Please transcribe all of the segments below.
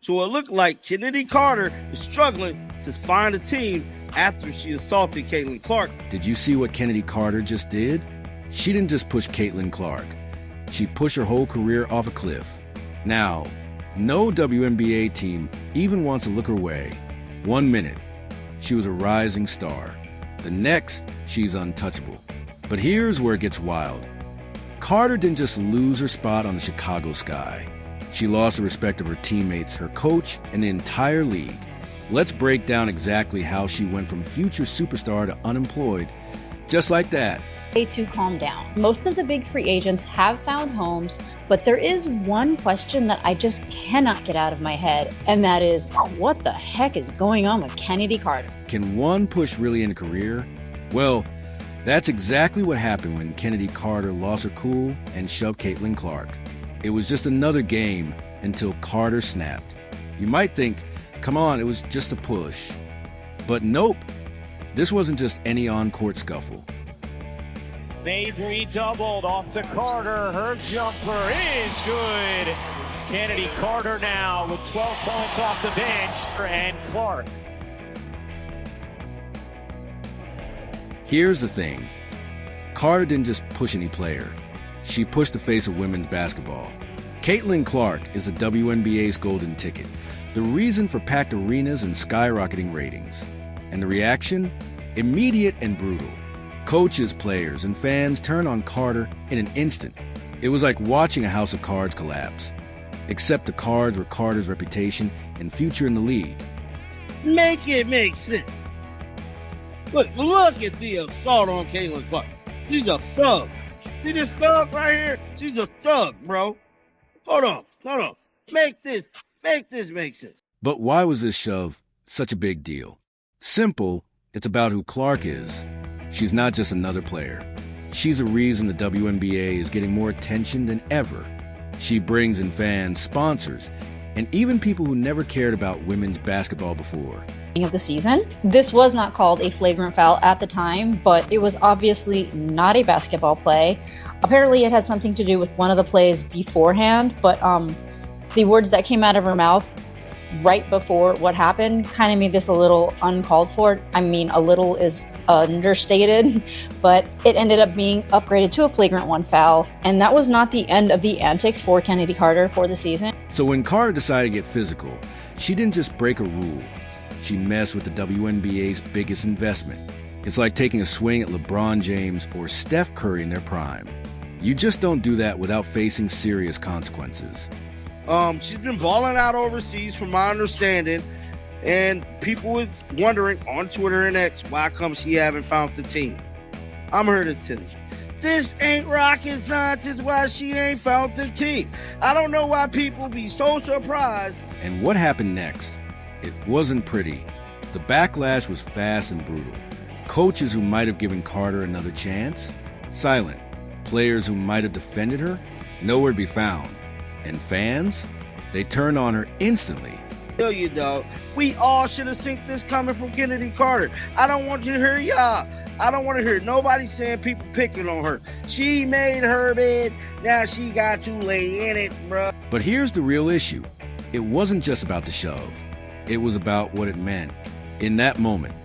So it looked like Chennedy Carter is struggling to find a team after she assaulted Caitlin Clark. Did you see what Chennedy Carter just did? She didn't just push Caitlin Clark. She pushed her whole career off a cliff. Now, no WNBA team even wants to look her way. 1 minute, she was a rising star. The next, she's untouchable. But here's where it gets wild. Carter didn't just lose her spot on the Chicago Sky. She lost the respect of her teammates, her coach, and the entire league. Let's break down exactly how she went from future superstar to unemployed, just like that. To calm down. Most of the big free agents have found homes, but there is one question that I just cannot get out of my head, and that is, what the heck is going on with Chennedy Carter? Can one push really end a career? Well, that's exactly what happened when Chennedy Carter lost her cool and shoved Caitlin Clark. It was just another game until Carter snapped. You might think, come on, it was just a push. But nope, this wasn't just any on-court scuffle. They redoubled off to Carter. Her jumper is good. Chennedy Carter now with 12 points off the bench, and Clark. Here's the thing. Carter didn't just push any player. She pushed the face of women's basketball. Caitlin Clark is the WNBA's golden ticket, the reason for packed arenas and skyrocketing ratings. And the reaction? Immediate and brutal. Coaches, players, and fans turned on Carter in an instant. It was like watching a house of cards collapse. Except the cards were Carter's reputation and future in the league. Make it make sense. Look at the assault on Caitlin Clark. She's a thug. See this thug right here? She's a thug, bro. Hold on. Make this make sense. But why was this shove such a big deal? Simple, it's about who Clark is. She's not just another player. She's a reason the WNBA is getting more attention than ever. She brings in fans, sponsors, and even people who never cared about women's basketball before. Of the season. This was not called a flagrant foul at the time, but it was obviously not a basketball play. Apparently it had something to do with one of the plays beforehand, but the words that came out of her mouth right before what happened kind of made this a little uncalled for. I mean, a little is understated, but it ended up being upgraded to a flagrant 1 foul, and that was not the end of the antics for Chennedy Carter for the season. So when Carter decided to get physical, she didn't just break a rule. She messed with the WNBA's biggest investment. It's like taking a swing at LeBron James or Steph Curry in their prime. You just don't do that without facing serious consequences. She's been balling out overseas from my understanding, and people were wondering on Twitter and X why come she haven't found the team. I'm here to tell you, this ain't rocket science is why she ain't found the team. I don't know why people be so surprised. And what happened next? It wasn't pretty. The backlash was fast and brutal. Coaches who might have given Carter another chance, silent. Players who might have defended her, nowhere to be found. And fans, they turned on her instantly. Tell you, dog, we all should have seen this coming from Chennedy Carter. I don't want to hear y'all. I don't want to hear nobody saying people picking on her. She made her bed, now she got to lay in it, bruh. But here's the real issue. It wasn't just about the shove. It was about what it meant. In that moment,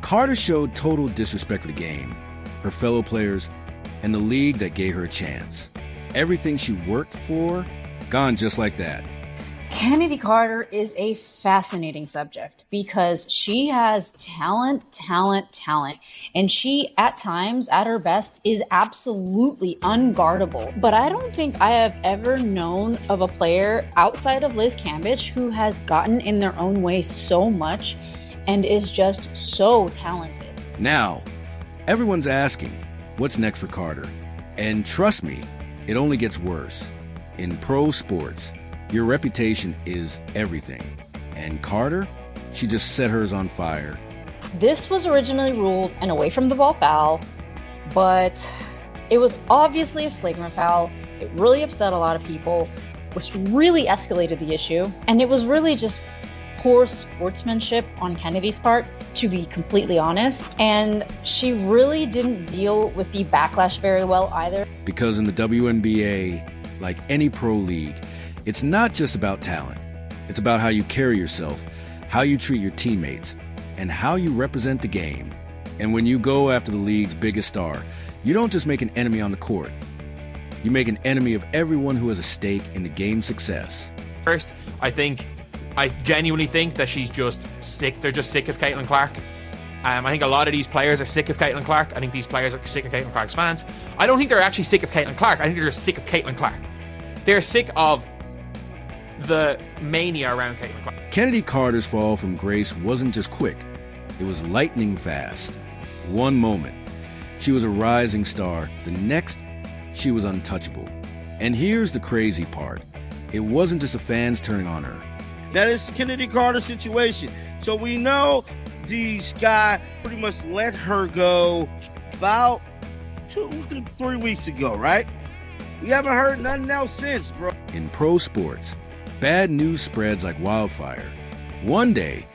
Carter showed total disrespect to the game, her fellow players, and the league that gave her a chance. Everything she worked for, gone just like that. Chennedy Carter is a fascinating subject because she has talent, and she, at times, at her best, is absolutely unguardable. But I don't think I have ever known of a player outside of Liz Cambage who has gotten in their own way so much and is just so talented. Now, everyone's asking, what's next for Carter? And trust me, it only gets worse. In pro sports, your reputation is everything. And Carter, she just set hers on fire. This was originally ruled an away from the ball foul, but it was obviously a flagrant foul. It really upset a lot of people, which really escalated the issue. And it was really just poor sportsmanship on Kennedy's part, to be completely honest. And she really didn't deal with the backlash very well either. Because in the WNBA, like any pro league, it's not just about talent. It's about how you carry yourself, how you treat your teammates, and how you represent the game. And when you go after the league's biggest star, you don't just make an enemy on the court. You make an enemy of everyone who has a stake in the game's success. First, I genuinely think that she's just sick. They're just sick of Caitlin Clark. I think a lot of these players are sick of Caitlin Clark. I think these players are sick of Caitlin Clark's fans. I don't think they're actually sick of Caitlin Clark. I think they're just sick of Caitlin Clark. They're sick of the mania around Caitlin Clark. Chennedy Carter's fall from grace wasn't just quick. It was lightning fast. One moment, she was a rising star. The next, she was untouchable. And here's the crazy part. It wasn't just the fans turning on her. That is the Chennedy Carter situation. So we know the Sky pretty much let her go about 2 to 3 weeks ago, right? We haven't heard nothing else since, bro. In pro sports, bad news spreads like wildfire. One day,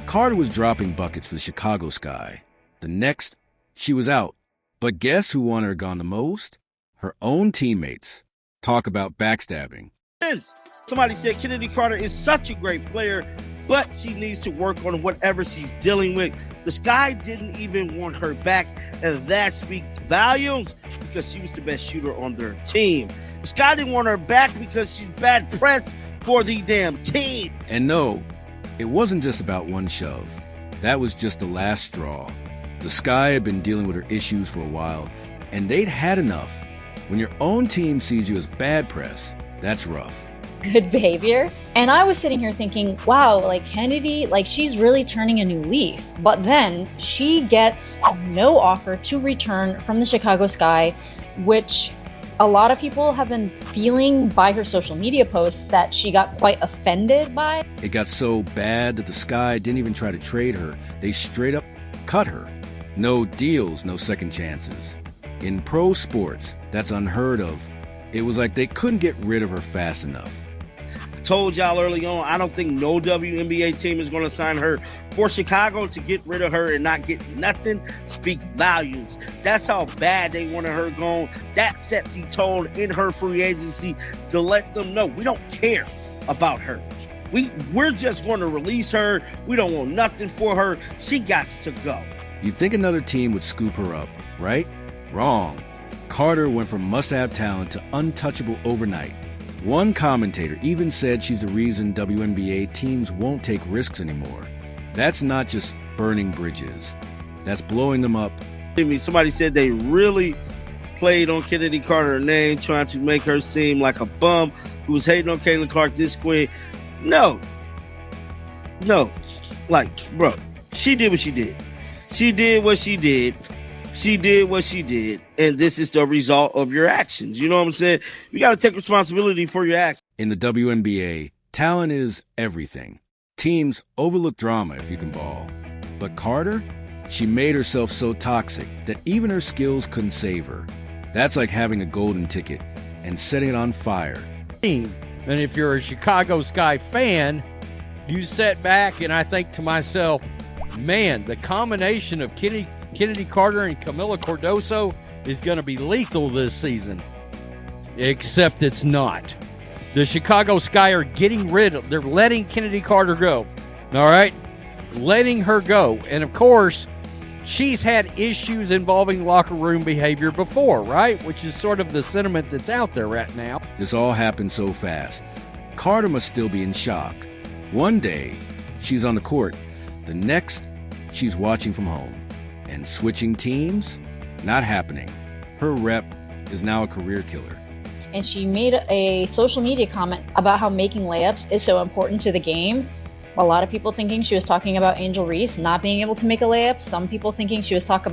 Carter was dropping buckets for the Chicago Sky. The next, she was out. But guess who wanted her gone the most? Her own teammates. Talk about backstabbing. Somebody said Chennedy Carter is such a great player, but she needs to work on whatever she's dealing with. The Sky didn't even want her back, and that speaks volumes because she was the best shooter on their team. The Sky didn't want her back because she's bad press for the damn team. And no, it wasn't just about one shove. That was just the last straw. The Sky had been dealing with her issues for a while, and they'd had enough. When your own team sees you as bad press, that's rough. Good behavior. And I was sitting here thinking, wow, like Chennedy, like she's really turning a new leaf. But then she gets no offer to return from the Chicago Sky, which a lot of people have been feeling by her social media posts that she got quite offended by. It got so bad that the Sky didn't even try to trade her. They straight up cut her. No deals, no second chances. In pro sports, that's unheard of. It was like they couldn't get rid of her fast enough. Told y'all early on, I don't think no WNBA team is going to sign her. For Chicago to get rid of her and not get nothing speak volumes. That's how bad they wanted her gone. That set the tone in her free agency to let them know we don't care about her. We're just going to release her. We don't want nothing for her. She got to go. You'd think another team would scoop her up, right? Wrong. Carter went from must-have talent to untouchable overnight. One commentator even said she's the reason WNBA teams won't take risks anymore. That's not just burning bridges. That's blowing them up. Somebody said they really played on Chennedy Carter's name, trying to make her seem like a bum who was hating on Caitlin Clark this quick. No. Like, bro, she did what she did. She did what she did. She did what she did, and this is the result of your actions. You know what I'm saying? You got to take responsibility for your actions. In the WNBA, talent is everything. Teams overlook drama if you can ball. But Carter, she made herself so toxic that even her skills couldn't save her. That's like having a golden ticket and setting it on fire. And if you're a Chicago Sky fan, you sit back and I think to myself, man, the combination of Chennedy Carter and Camila Cardoso is going to be lethal this season. Except it's not. The Chicago Sky are they're letting Chennedy Carter go. All right? Letting her go. And of course, she's had issues involving locker room behavior before, right? Which is sort of the sentiment that's out there right now. This all happened so fast. Carter must still be in shock. One day, she's on the court. The next, she's watching from home. And switching teams? Not happening. Her rep is now a career killer. And she made a social media comment about how making layups is so important to the game. A lot of people thinking she was talking about Angel Reese not being able to make a layup. Some people thinking she was talking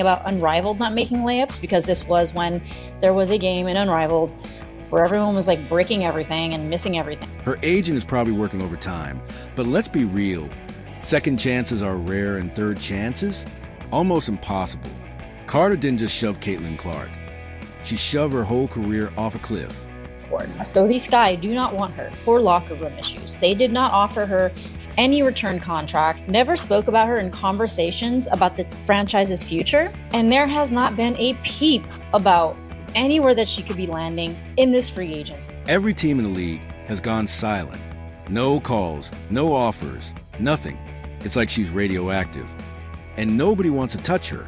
about Unrivaled not making layups, because this was when there was a game in Unrivaled where everyone was like breaking everything and missing everything. Her agent is probably working overtime. But let's be real. Second chances are rare, and third chances? Almost impossible. Carter didn't just shove Caitlin Clark. She shoved her whole career off a cliff. So the Sky do not want her for locker room issues. They did not offer her any return contract, never spoke about her in conversations about the franchise's future, and there has not been a peep about anywhere that she could be landing in this free agency. Every team in the league has gone silent. No calls, no offers, nothing. It's like she's radioactive. And nobody wants to touch her.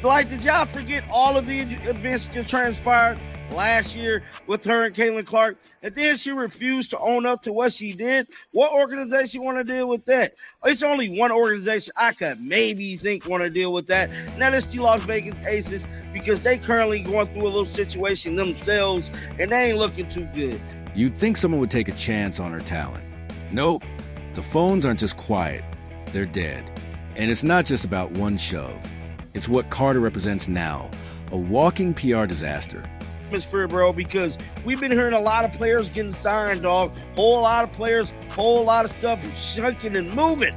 Like, did y'all forget all of the events that transpired last year with her and Caitlin Clark? And then she refused to own up to what she did. What organization want to deal with that? It's only one organization I could maybe think want to deal with that. And that is the Las Vegas Aces, because they currently going through a little situation themselves, and they ain't looking too good. You'd think someone would take a chance on her talent. Nope. The phones aren't just quiet. They're dead. And it's not just about one shove. It's what Carter represents now, a walking PR disaster. Atmosphere, bro, because we've been hearing a lot of players getting signed, dog. Whole lot of players, whole lot of stuff shaking and moving.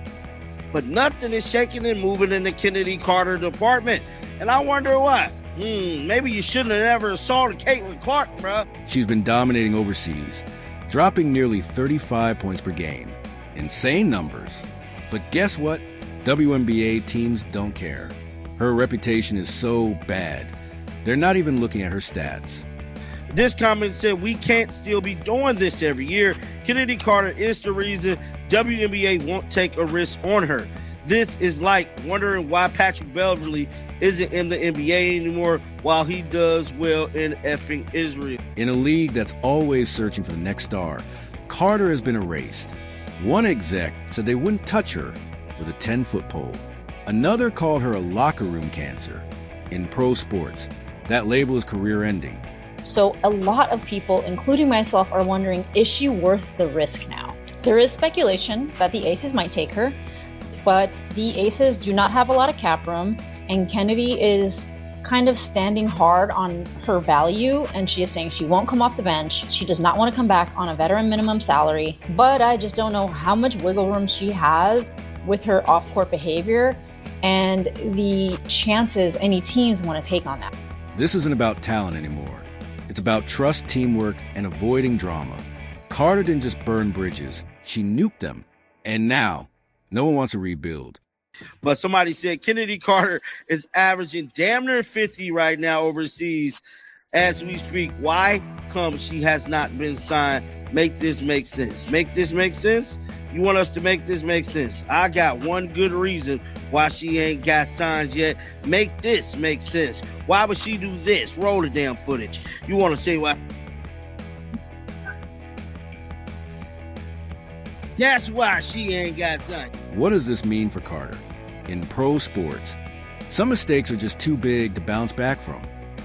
But nothing is shaking and moving in the Chennedy Carter department. And I wonder what? Maybe you shouldn't have ever assaulted Caitlin Clark, bro. She's been dominating overseas, dropping nearly 35 points per game. Insane numbers. But guess what? WNBA teams don't care. Her reputation is so bad, they're not even looking at her stats. This comment said, we can't still be doing this every year. Chennedy Carter is the reason WNBA won't take a risk on her. This is like wondering why Patrick Beverly isn't in the NBA anymore while he does well in effing Israel. In a league that's always searching for the next star, Carter has been erased. One exec said they wouldn't touch her with a 10-foot pole. Another called her a locker room cancer. In pro sports, that label is career-ending. So a lot of people, including myself, are wondering, is she worth the risk now? There is speculation that the Aces might take her, but the Aces do not have a lot of cap room, and Chennedy is kind of standing hard on her value, and she is saying she won't come off the bench. She does not want to come back on a veteran minimum salary, but I just don't know how much wiggle room she has with her off-court behavior and the chances any teams want to take on that. This isn't about talent anymore. It's about trust, teamwork, and avoiding drama. Carter didn't just burn bridges. She nuked them. And now, no one wants to rebuild. But somebody said Chennedy Carter is averaging damn near 50 right now overseas as we speak. Why come she has not been signed? Make this make sense. Make this make sense? You want us to make this make sense? I got one good reason why she ain't got signed yet. Make this make sense. Why would she do this? Roll the damn footage. You want to say why? That's why she ain't got signed. What does this mean for Carter? In pro sports, some mistakes are just too big to bounce back from.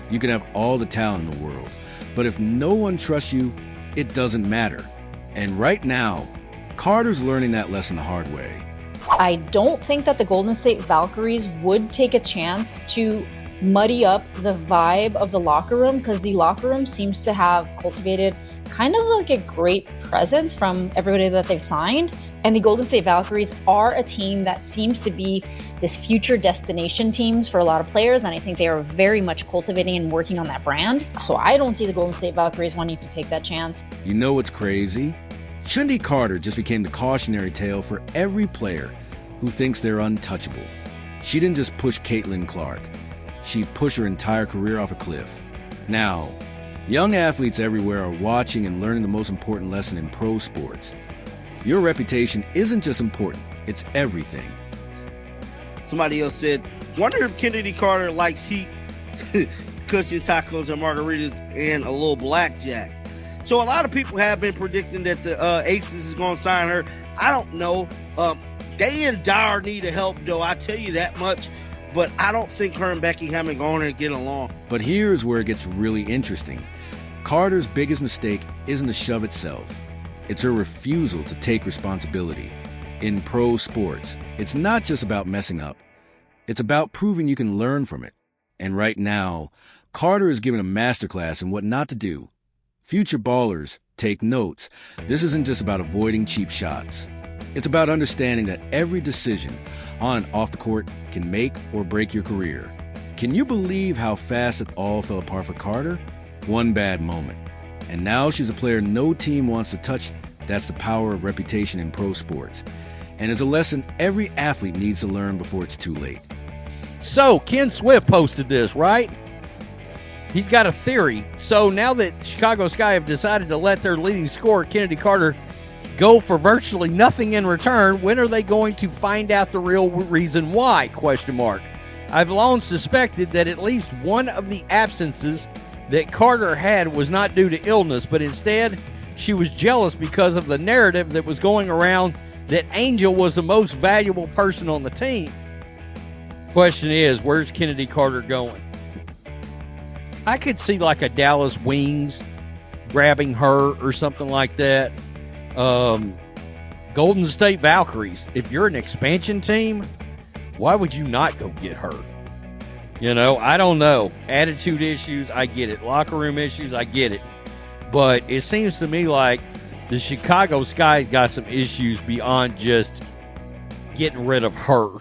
You can have all the talent in the world, but if no one trusts you, it doesn't matter. And right now, Carter's learning that lesson the hard way. I don't think that the Golden State Valkyries would take a chance to muddy up the vibe of the locker room, because the locker room seems to have cultivated kind of like a great presence from everybody that they've signed. And the Golden State Valkyries are a team that seems to be this future destination teams for a lot of players, and I think they are very much cultivating and working on that brand. So I don't see the Golden State Valkyries wanting to take that chance. You know what's crazy? Chennedy Carter just became the cautionary tale for every player who thinks they're untouchable. She didn't just push Caitlin Clark. She pushed her entire career off a cliff. Now, young athletes everywhere are watching and learning the most important lesson in pro sports. Your reputation isn't just important, it's everything. Somebody else said, wonder if Chennedy Carter likes heat, cushion tacos and margaritas and a little blackjack. So a lot of people have been predicting that the Aces is going to sign her. I don't know. They in dire need of help, though. I tell you that much. But I don't think her and Becky Hammond going to get along. But here's where it gets really interesting. Carter's biggest mistake isn't the shove itself. It's her refusal to take responsibility. In pro sports, it's not just about messing up. It's about proving you can learn from it. And right now, Carter is given a masterclass in what not to do. Future ballers, take notes. This isn't just about avoiding cheap shots. It's about understanding that every decision on and off the court can make or break your career. Can you believe how fast it all fell apart for Carter? One bad moment. And now she's a player no team wants to touch. That's the power of reputation in pro sports. And it's a lesson every athlete needs to learn before it's too late. So, Ken Swift posted this, right? He's got a theory. So now that Chicago Sky have decided to let their leading scorer, Chennedy Carter, go for virtually nothing in return. When are they going to find out the real reason why? Question mark. I've long suspected that at least one of the absences that Carter had was not due to illness, but instead she was jealous because of the narrative that was going around that Angel was the most valuable person on the team. Question is, where's Chennedy Carter going? I could see like a Dallas Wings grabbing her or something like that. Golden State Valkyries. If you're an expansion team, why would you not go get her? You know, I don't know. Attitude issues, I get it. Locker room issues, I get it. But it seems to me like the Chicago Sky got some issues beyond just getting rid of her.